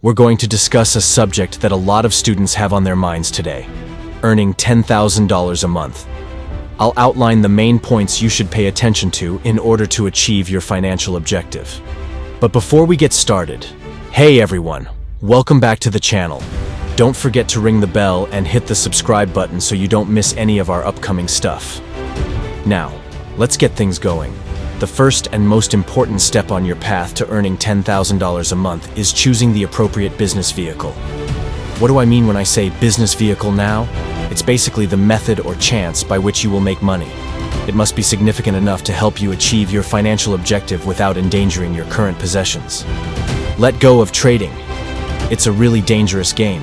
we're going to discuss a subject that a lot of students have on their minds today: earning $10,000 a month. I'll outline the main points you should pay attention to in order to achieve your financial objective. But before we get started, hey everyone, welcome back to the channel. Don't forget to ring the bell and hit the subscribe button so you don't miss any of our upcoming stuff. Now, let's get things going. The first and most important step on your path to earning $10,000 a month is choosing the appropriate business vehicle. What do I mean when I say business vehicle now? It's basically the method or chance by which you will make money. It must be significant enough to help you achieve your financial objective without endangering your current possessions. Let go of trading. It's a really dangerous game.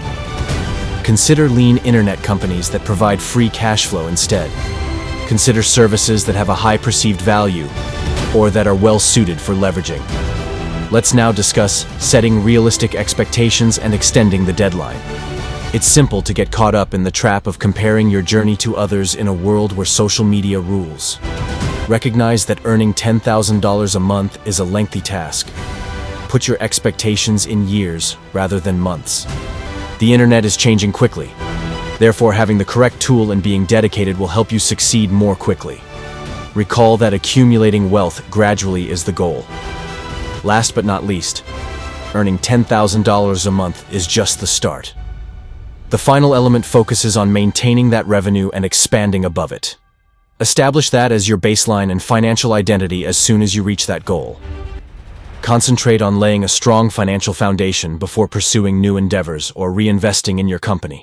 Consider lean internet companies that provide free cash flow instead. Consider services that have a high perceived value or that are well suited for leveraging. Let's now discuss setting realistic expectations and extending the deadline. It's simple to get caught up in the trap of comparing your journey to others in a world where social media rules. Recognize that earning $10,000 a month is a lengthy task. Put your expectations in years rather than months. The internet is changing quickly. Therefore, having the correct tool and being dedicated will help you succeed more quickly. Recall that accumulating wealth gradually is the goal. Last but not least, earning $10,000 a month is just the start. The final element focuses on maintaining that revenue and expanding above it. Establish that as your baseline and financial identity as soon as you reach that goal. Concentrate on laying a strong financial foundation before pursuing new endeavors or reinvesting in your company.